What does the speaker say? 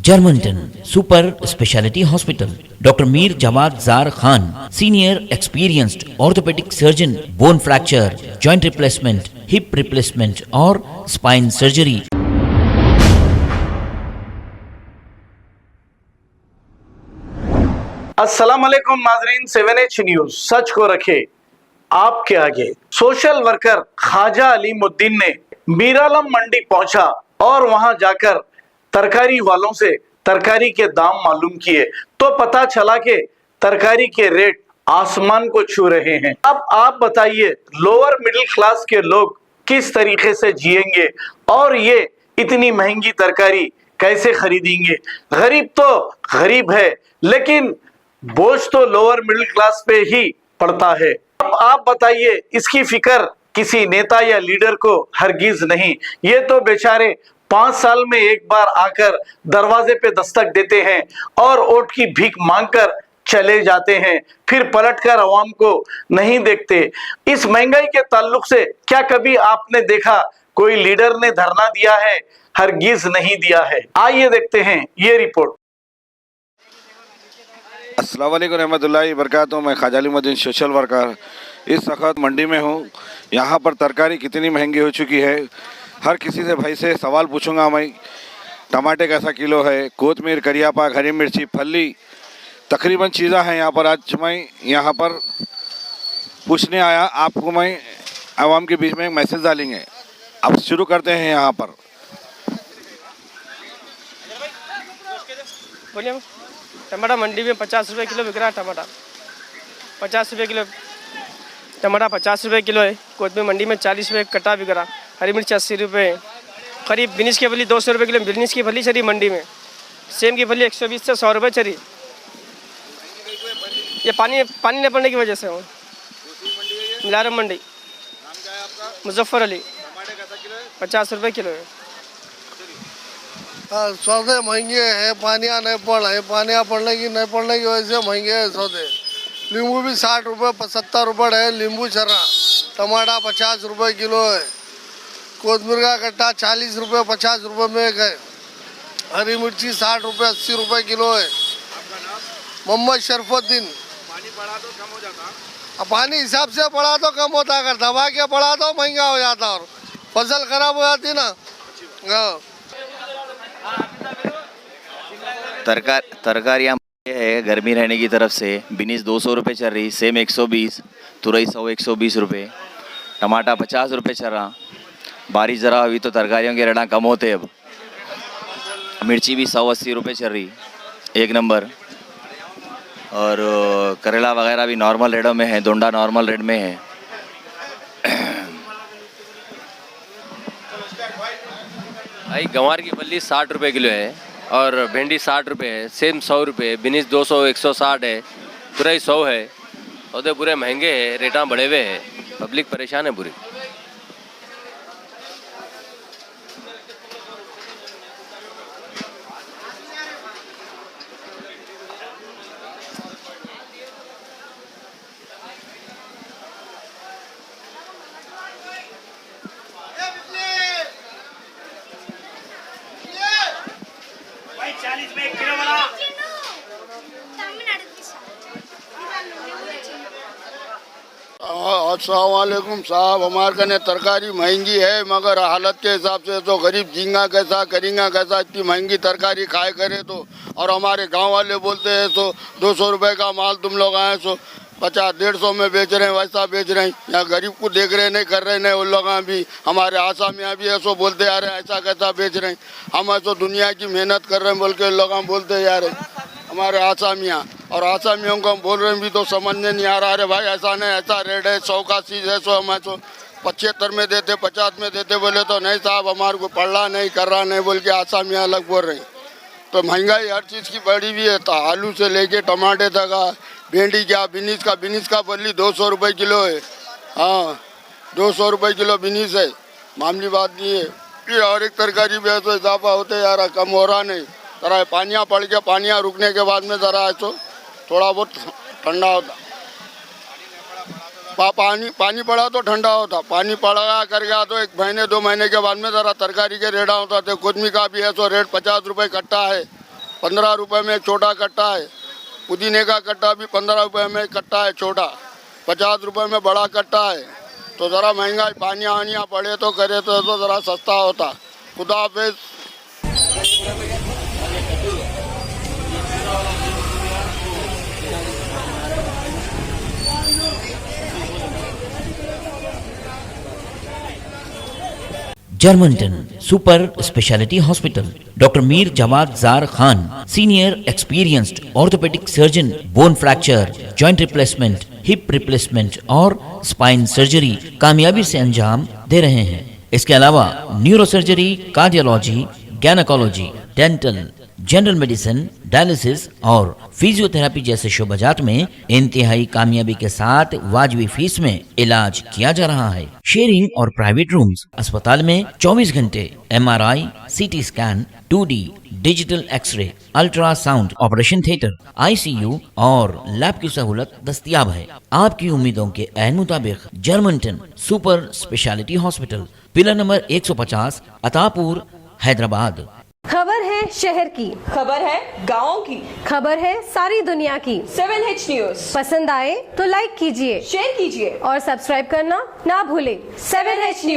Germantown Super Speciality Hospital. Dr. Mir Jawad Zar Khan, Senior Experienced Orthopedic Surgeon, Bone Fracture, Joint Replacement, Hip Replacement और Spine Surgery. अस्सलाम वालेकुम नाजरीन, 7H news सच को रखे आपके आगे। सोशल वर्कर ख्वाजा अलीमुद्दीन ने मीरालम मंडी पहुंचा और वहां जाकर तरकारी वालों से तरकारी के दाम मालूम किए तो पता चला कि तरकारी के रेट आसमान को छू रहे हैं। अब आप बताइए, लोअर मिडिल क्लास के लोग किस तरीके से जिएंगे और ये इतनी महंगी तरकारी कैसे खरीदेंगे? गरीब तो गरीब है, लेकिन बोझ तो लोअर मिडिल क्लास पे ही पड़ता है। अब आप बताइए, इसकी फिक्र किसी नेता या लीडर को हरगिज नहीं। ये तो बेचारे 5 साल में एक बार आकर दरवाजे पे दस्तक देते हैं और वोट की भीख मांगकर चले जाते हैं, फिर पलटकर अवाम को नहीं देखते। इस महंगाई के ताल्लुक से क्या कभी आपने देखा कोई लीडर ने धरना दिया है? हरगिज नहीं दिया है। आइए देखते हैं ये रिपोर्ट। अस्सलाम वालेकुम रहमतुल्लाहि बरकातहू। मैं ख्वाजा अलीमुद्दीन सोशल वर्कर इस वक्त मंडी में हूँ। यहाँ पर तरकारी कितनी महंगी हो चुकी है, हर किसी से भाई से सवाल पूछूंगा मैं। टमाटे कैसा किलो है, कोतमीर, करियापा, हरी मिर्ची, फली, तकरीबन चीज़ें हैं यहाँ पर। आज मैं यहाँ पर पूछने आया, आपको मैं आवाम के बीच में एक मैसेज डालेंगे। अब शुरू करते हैं। यहाँ पर बोलिए। टमाटर मंडी में 50 रुपये किलो बिक रहा है। टमाटर 50 रुपये किलो, टमाटर 50 रुपये किलो है। कोतमीर मंडी में 40 रुपये कट्टा बिक रहा। हरी मिर्च 80 रुपये करीब। बिनिस की फली 200 रुपये किलो। बिनिस की फली चली मंडी में। सेम की फली 120 से 100 रुपये चली। ये पानी नहीं पड़ने की वजह से हो। मिलारम मंडी, मुजफ्फर अली। 50 रुपये किलो है। सौदे महंगे हैं, पानिया नहीं पड़ रहे। पानिया पड़ने की नहीं पड़ने की वजह से महंगे हैं सौदे। नींबू भी 60 रुपये 70 रुपये है नींबू चर्रा। टमाटर 50 रुपये किलो है। कोतमीर का कट्टा 40 रुपये 50 रुपये में एक है। हरी मिर्ची 60 रुपये 80 रुपये किलो है। मोहम्मद शरफुद्दीन। पानी बढ़ा तो कम हो जाता। पानी हिसाब से पड़ा तो कम होता, अगर दबा के पड़ा तो महंगा हो जाता और फसल खराब हो जाती ना। हाँ, तरकारियाँ है गर्मी रहने की तरफ से। बिनीस 200 रुपये चल रही, सेम 120, तुरई 100-120 रुपये, टमाटर 50 रुपये चल रहा। बारिश ज़रा हुई तो तरकारियों के रेट कम होते। अब मिर्ची भी 180 रुपये चल रही, एक नंबर। और करेला वगैरह भी नॉर्मल रेटों में है। दोंडा नॉर्मल रेट में है। भाई गंवार की फली 60 रुपये किलो है और भिंडी 60 रुपये है। सेम 100 रुपये। बिनीस 200 160 है। तुरई 100 है। सौदे पूरे महंगे हैं, रेटा बढ़े हुए हैं, पब्लिक परेशान है पूरी। अस्सलाम वालेकुम साहब। हमारे कने तरकारी महंगी है, मगर हालत के हिसाब से तो गरीब झींगा कैसा करेंगे, कैसा इतनी महंगी तरकारी खाए करे तो। और हमारे गांव वाले बोलते हैं तो 200 रुपये का माल तुम लोग आए सो 50-150 में बेच रहे हैं, वैसा बेच रहे हैं। यहाँ गरीब को देख रहे नहीं, कर रहे नहीं। उन लोग भी हमारे आसामियाँ भी ऐसो बोलते आ रहे हैं, ऐसा कैसा बेच रहे हैं। हम ऐसो दुनिया की मेहनत कर रहे हैं बोल के लोग बोलते जा रहे हैं हमारे आसामियाँ। और आसामियों को हम बोल रहे हैं भी तो समझने नहीं आ रहा। अरे भाई ऐसा नहीं, ऐसा रेट है, 100 का चीज़ है, 100 हम 75 में देते, 50 में देते। बोले तो नहीं साहब, हमारे को पढ़ रहा नहीं, कर रहा नहीं बोल के आसामियाँ अलग बोल रहे हैं। तो महंगाई हर चीज़ की बढ़ी हुई है। तो आलू से लेके टमाटे तक, भिंडी क्या, बिनीस का फली 200 रुपये किलो है। हाँ, 200 रुपये किलो बिनीस है, मामूली बात नहीं है। फिर और एक तरकारी भी ऐसा इजाफा होते जा रहा, कम हो रहा नहीं। ज़रा पानियाँ पड़ के, पानियाँ रुकने के बाद में ज़रा ऐसो थोड़ा बहुत ठंडा होता। पानी पड़ा तो ठंडा होता। पानी पड़ा कर गया तो 1 महीने 2 महीने के बाद में ज़रा तरकारी के रेट होता थे। कोतमी का भी है सो रेट 50 रुपये कट्टा है। 15 रुपए में एक छोटा कट्टा है। पुदीने का कट्टा भी 15 रुपए में एक कट्टा है छोटा, 50 रुपए में बड़ा कट्टा है। तो ज़रा महंगाई पानिया वानिया पड़े तो करे तो ज़रा सस्ता होता। खुदा हाफिज़। Germanton super speciality hospital, doctor Mir Jawad Zar Khan, senior experienced orthopaedic surgeon, bone fracture, joint replacement, hip replacement और स्पाइन सर्जरी कामयाबी से अंजाम दे रहे हैं। इसके अलावा neuro surgery, cardiology, gynaecology, dental, general medicine, dialysis और फिजियोथेरेपी जैसे शोबाजात में इंतहाई कामयाबी के साथ वाजबी फीस में इलाज किया जा रहा है। शेयरिंग और प्राइवेट रूम्स, अस्पताल में 24 घंटे MRI, CT scan, 2D digital X-ray, ultrasound, operation theatre, ICU और लैब की सहूलत दस्तयाब है। आपकी उम्मीदों के ऐन मुताबिक Germanten super speciality hospital, pillar number 150, Attapur, Hyderabad. खबर है शहर की, खबर है गाँव की, खबर है सारी दुनिया की। 7H न्यूज पसंद आए तो लाइक कीजिए, शेयर कीजिए और सब्सक्राइब करना ना भूलें। 7H news.